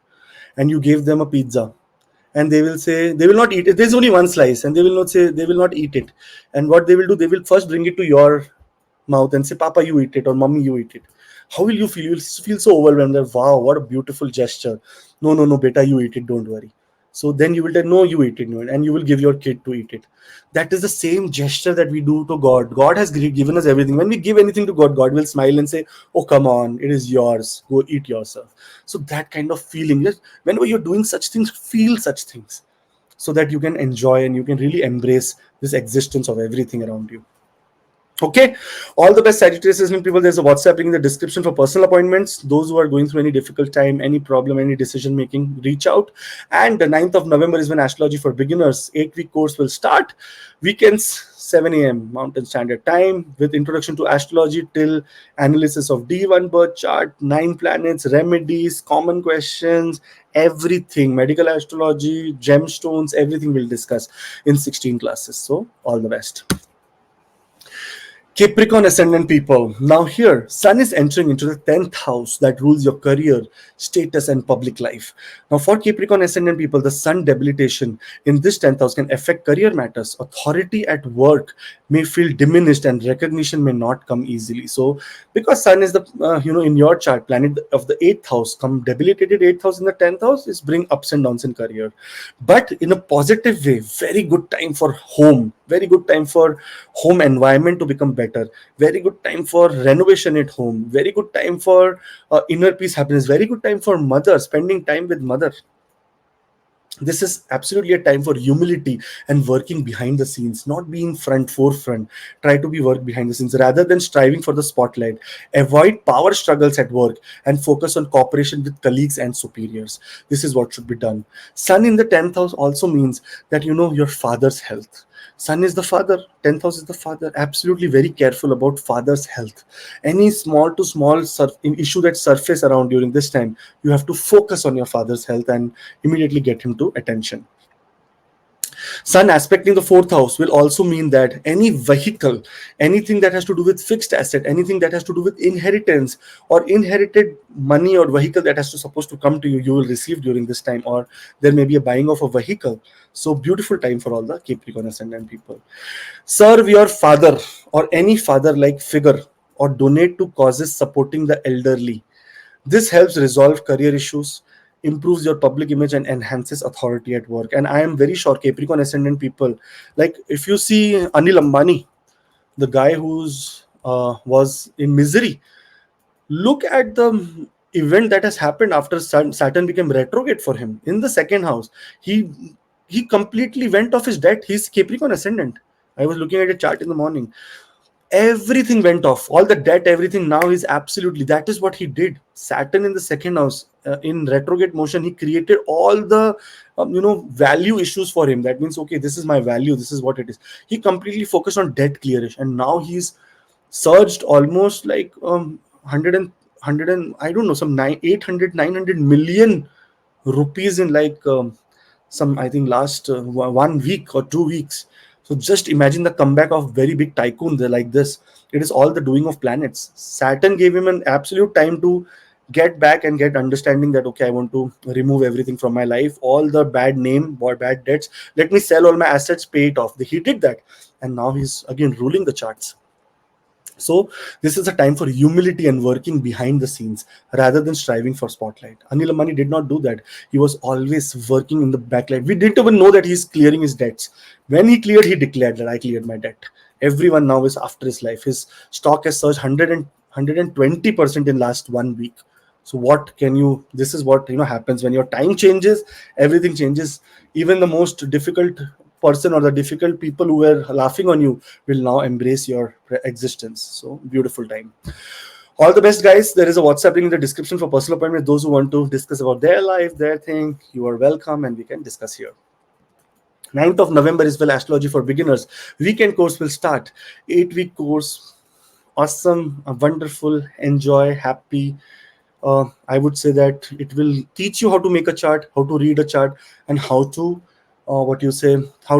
and you give them a pizza, and they will say they will not eat it. There's only one slice, and they will not say, they will not eat it. And what they will do, they will first bring it to your mouth and say, Papa, you eat it, or Mommy, you eat it. How will you feel? You will feel so overwhelmed that, wow, what a beautiful gesture. No, no, no, beta, you eat it, don't worry. So then you will tell, no, you eat it, no, and you will give your kid to eat it. That is the same gesture that we do to God. God has given us everything. When we give anything to God, God will smile and say, oh, come on, it is yours. Go eat yourself. So that kind of feeling, just whenever you're doing such things, feel such things, so that you can enjoy and you can really embrace this existence of everything around you. Okay, all the best, Sagittarius listening people. There's a WhatsApp link in the description for personal appointments. Those who are going through any difficult time, any problem, any decision making, reach out. And the 9th of November is when Astrology for Beginners 8-week course will start. Weekends, 7 a.m. Mountain Standard Time, with introduction to astrology till analysis of D1 birth chart, 9 planets, remedies, common questions, everything, medical astrology, gemstones, everything we'll discuss in 16 classes. So all the best. Capricorn ascendant people. Now, here, Sun is entering into the 10th house that rules your career, status, and public life. Now, for Capricorn ascendant people, the Sun debilitation in this 10th house can affect career matters. Authority at work may feel diminished, and recognition may not come easily. So, because Sun is the, in your chart, planet of the 8th house, come debilitated 8th house in the 10th house, is bring ups and downs in career. But in a positive way, very good time for home, very good time for home environment to become better, very good time for renovation at home, very good time for inner peace happiness, very good time for mother, spending time with mother. This is absolutely a time for humility and working behind the scenes, not being front forefront. Try to be work behind the scenes rather than striving for the spotlight. Avoid power struggles at work and focus on cooperation with colleagues and superiors. This is what should be done. Sun in the 10th house also means that your father's health. Sun is the father, 10th house is the father. Absolutely very careful about father's health. Any small to small issue that surface around during this time, you have to focus on your father's health and immediately get him to attention. Sun aspecting the fourth house will also mean that any vehicle, anything that has to do with fixed asset, anything that has to do with inheritance or inherited money or vehicle that has to supposed to come to you, you will receive during this time, or there may be a buying of a vehicle. So beautiful time for all the Capricorn ascendant people. Serve your father or any father-like figure or donate to causes supporting the elderly. This helps resolve career issues, improves your public image, and enhances authority at work. And I am very sure Capricorn ascendant people, like if you see Anil Ambani, the guy who's was in misery, look at the event that has happened after Saturn became retrograde for him in the second house. He completely went off his debt. He's Capricorn ascendant. I was looking at a chart in the morning, everything went off, all the debt, everything. Now is absolutely, that is what he did. Saturn in the second house, in retrograde motion, he created all the value issues for him. That means, okay, this is my value, this is what it is. He completely focused on debt clearish, and now he's surged almost like 100 and I don't know, some 800 900 million rupees in like some, I think, last 1 week or 2 weeks. So just imagine the comeback of very big tycoon there like this. It is all the doing of planets. Saturn gave him an absolute time to get back and get understanding that, okay, I want to remove everything from my life, all the bad name or bad debts. Let me sell all my assets, pay it off. He did that, and now he's again ruling the charts. So this is a time for humility and working behind the scenes rather than striving for spotlight. Anil Ambani did not do that. He was always working in the backlight. We didn't even know that he's clearing his debts. When he cleared, he declared that I cleared my debt. Everyone now is after his life. His stock has surged 120% in last 1 week. So what can you, this is what happens when your time changes, everything changes. Even the most difficult person or the difficult people who were laughing on you will now embrace your existence. So beautiful time. All the best, guys. There is a WhatsApp link in the description for personal appointment. Those who want to discuss about their life, their thing, you are welcome, and we can discuss here. 9th of November is well astrology for beginners. Weekend course will start. 8-week course. Awesome, wonderful, enjoy, happy. I would say that it will teach you how to make a chart, how to read a chart, and how to how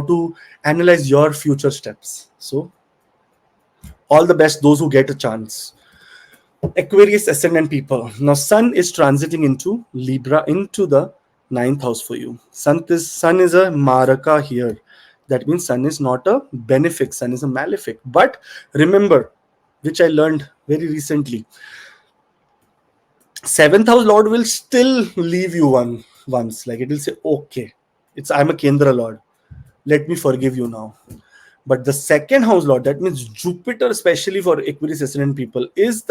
to analyze your future steps. So all the best, those who get a chance. Aquarius ascendant people. Now Sun is transiting into Libra, into the 9th house for you. Sun is a Maraka here. That means Sun is not a benefic, Sun is a malefic. But remember, which I learned very recently, 7th house Lord will still leave you once. Like it will say, okay, I'm a Kendra Lord. Let me forgive you now. But the second house Lord, that means Jupiter, especially for Aquarius ascendant people, is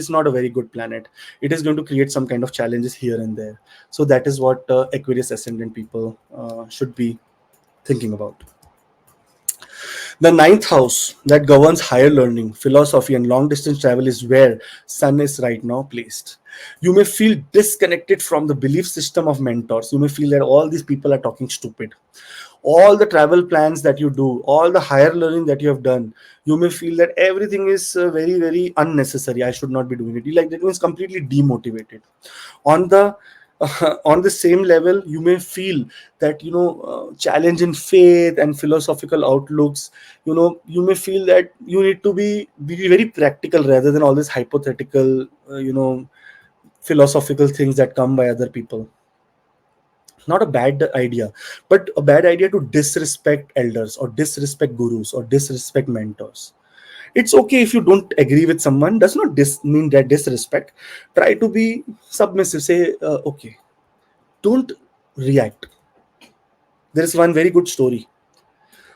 not a very good planet. It is going to create some kind of challenges here and there. So that is what Aquarius ascendant people should be thinking about. The 9th house that governs higher learning, philosophy, and long distance travel is where Sun is right now placed. You may feel disconnected from the belief system of mentors. You may feel that all these people are talking stupid. All the travel plans that you do, all the higher learning that you have done, you may feel that everything is very unnecessary. I should not be doing it. Like that means completely demotivated. On the On the same level, you may feel that, challenge in faith and philosophical outlooks. You may feel that you need to be very practical rather than all this hypothetical, philosophical things that come by other people. Not a bad idea, but a bad idea to disrespect elders or disrespect gurus or disrespect mentors. It's okay if you don't agree with someone, does not mean that disrespect. Try to be submissive, say, okay, don't react. There is one very good story.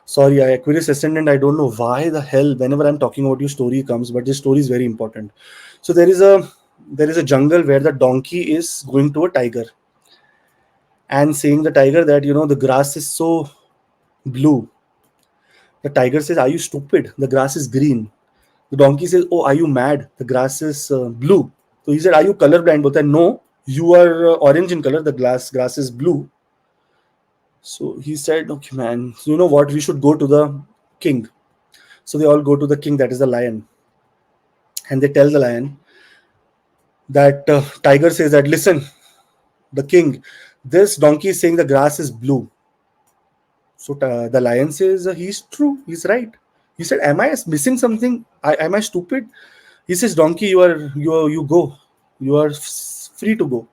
Sorry, I Aquarius ascendant. I don't know why the hell whenever I'm talking about your story comes, but this story is very important. So there is a jungle where the donkey is going to a tiger and saying the tiger that, the grass is so blue. The tiger says, "Are you stupid? The grass is green." The donkey says, "Oh, are you mad? The grass is blue." So he said, "Are you colorblind?" But then, no, you are orange in color. The grass is blue. So he said, "Okay, man. So you know what? We should go to the king." So they all go to the king, that is the lion, and they tell the lion that tiger says that, "Listen, the king, this donkey is saying the grass is blue." So the lion says, "He's true. He's right." He said, "Am I missing something? Am I stupid?" He says, "Donkey, you go. You are free to go."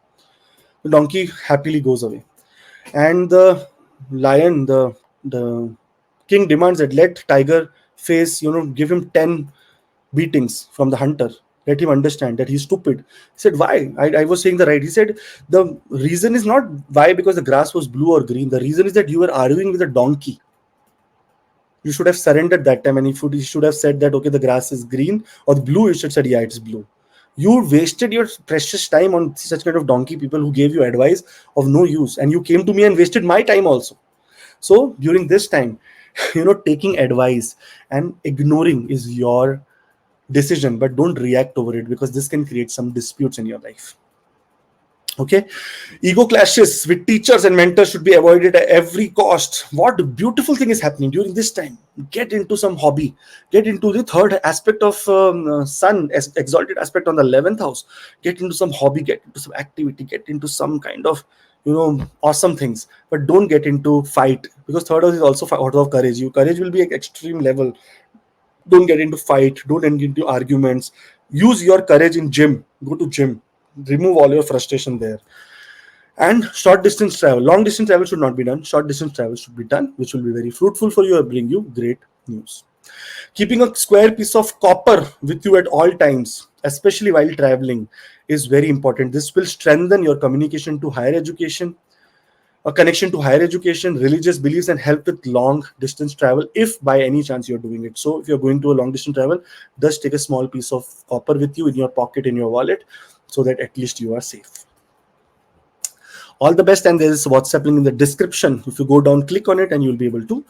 The donkey happily goes away, and the lion, the king demands that let tiger face, give him 10 beatings from the hunter. Let him understand that he's stupid. He said, "Why? I was saying the right." He said, "The reason is not why because the grass was blue or green. The reason is that you were arguing with a donkey. You should have surrendered that time, and you should have said that, okay, the grass is green or the blue. You should have said, yeah, it's blue. You wasted your precious time on such kind of donkey people who gave you advice of no use, and you came to me and wasted my time also." So during this time, taking advice and ignoring is your decision, but don't react over it because this can create some disputes in your life. Okay, ego clashes with teachers and mentors should be avoided at every cost. What beautiful thing is happening during this time? Get into some hobby, get into the third aspect of sun, exalted aspect on the 11th house. Get into some hobby, get into some activity, get into some kind of awesome things, but don't get into fight, because third house is also out of courage. Your courage will be at extreme level. Don't get into fight, don't get into arguments. Use your courage in gym. Go to gym, remove all your frustration there. And short distance travel, long distance travel should not be done. Short distance travel should be done, which will be very fruitful for you and bring you great news. Keeping a square piece of copper with you at all times, especially while traveling, is very important. This will strengthen your communication to higher education, a connection to higher education, religious beliefs, and help with long distance travel if by any chance you're doing it. So if you're going to a long distance travel, just take a small piece of copper with you in your pocket, in your wallet, so that at least you are safe. All the best, and there is WhatsApp link in the description. If you go down, click on it, and you'll be able to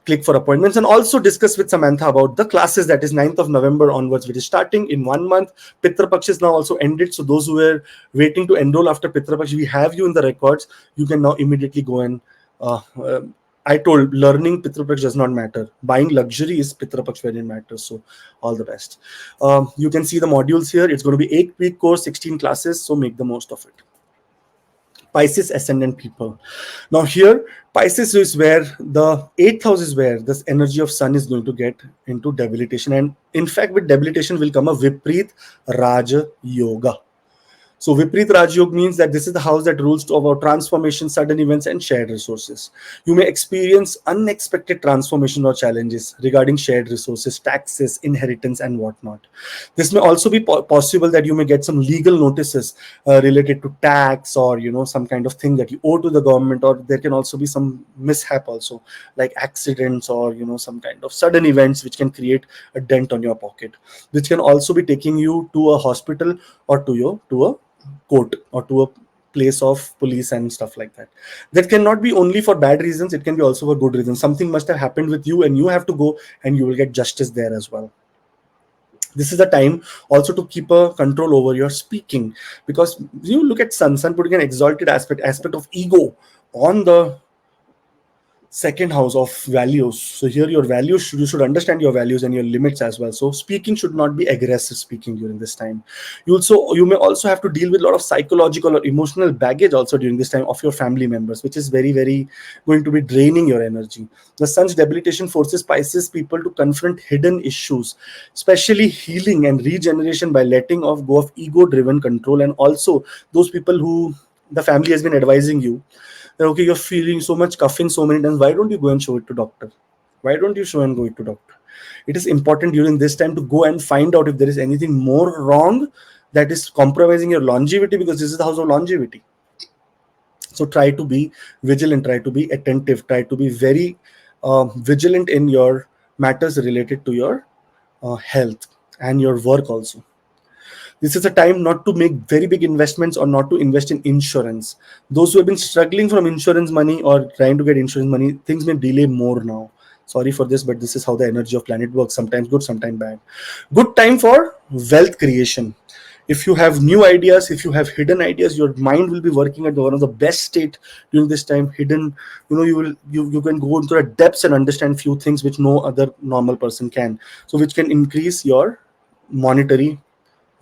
click for appointments and also discuss with Samantha about the classes that is 9th of November onwards, which is starting in 1 month. Pitra Paksh is now also ended, so those who were waiting to enroll after Pitra Paksh, we have you in the records. You can now immediately go and I told learning Pitra Paksh does not matter. Buying luxury is Pitra Paksh where it matters. So all the best. You can see the modules here. It's going to be 8-week course, 16 classes. So make the most of it. Pisces ascendant people. Now here, Pisces is where the 8th house is where this energy of sun is going to get into debilitation. And in fact, with debilitation will come a Viprit Raja Yoga. So Viprit Rajyog means that this is the house that rules over transformation, sudden events, and shared resources. You may experience unexpected transformation or challenges regarding shared resources, taxes, inheritance, and whatnot. This may also be possible that you may get some legal notices related to tax or some kind of thing that you owe to the government, or there can also be some mishap also, like accidents or some kind of sudden events which can create a dent on your pocket, which can also be taking you to a hospital or to a court or to a place of police and stuff like that. That cannot be only for bad reasons, it can be also for good reasons. Something must have happened with you and you have to go, and you will get justice there as well. This is the time also to keep a control over your speaking, because you look at sun putting an exalted aspect of ego on the second house of values. So here your values you should understand your values and your limits as well. So speaking should not be aggressive speaking during this time. You may also have to deal with a lot of psychological or emotional baggage also during this time of your family members, which is very going to be draining your energy. The sun's debilitation forces Pisces people to confront hidden issues, especially healing and regeneration by letting off go of ego driven control. And also those people who the family has been advising you that okay, you're feeling so much coughing so many times, why don't you go and show it to doctor? Why don't you show and go it to doctor? It is important during this time to go and find out if there is anything more wrong that is compromising your longevity, because this is the house of longevity. So try to be vigilant, try to be attentive, try to be very vigilant in your matters related to your health and your work also. This is a time not to make very big investments or not to invest in insurance. Those who have been struggling from insurance money or trying to get insurance money, things may delay more now. Sorry for this, but this is how the energy of planet works. Sometimes good, sometimes bad. Good time for wealth creation. If you have new ideas, if you have hidden ideas, your mind will be working at one of the best state during this time. Hidden, you can go into the depths and understand few things which no other normal person can. So which can increase your monetary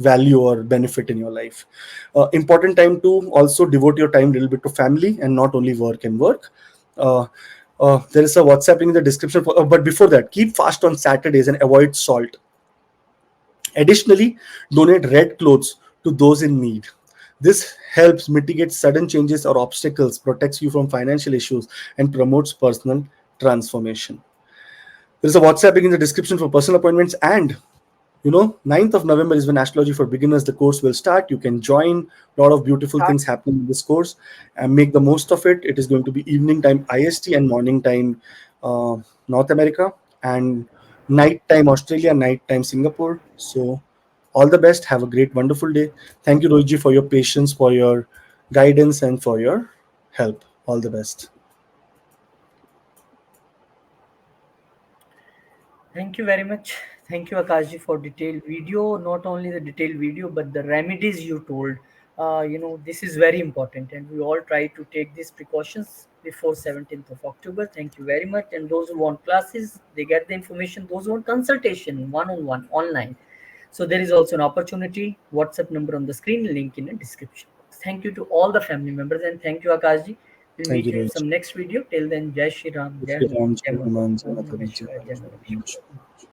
value or benefit in your life. Important time to also devote your time a little bit to family and not only work and work. uh, there is a WhatsApp link in the description but before that, keep fast on Saturdays and avoid salt. Additionally, donate red clothes to those in need. This helps mitigate sudden changes or obstacles, protects you from financial issues, and promotes personal transformation. There is a WhatsApp link in the description for personal appointments. And 9th of November is when Astrology for Beginners, the course will start. You can join. A lot of beautiful things happening in this course and make the most of it. It is going to be evening time IST and morning time North America, and night time Australia, night time Singapore. So all the best. Have a great, wonderful day. Thank you, Rohitji, for your patience, for your guidance, and for your help. All the best. Thank you very much. Thank you, Akashji, for detailed video. Not only the detailed video, but the remedies you told. This is very important, and we all try to take these precautions before 17th of October. Thank you very much. And those who want classes, they get the information. Those who want consultation, one-on-one, online. So there is also an opportunity. WhatsApp number on the screen, link in the description box. Thank you to all the family members, and thank you, Akashji. We'll Thank meet you, you in Rohitji. some next video. Till then, Jai Shri Ram, Jai Shri Ram, Hanuman, Jai Jai Mata, Hanuman, Jai Om Mata Namah Di, Jai Shivaya, Jai Balaram, Namah Jai Shivaya. Vishnu.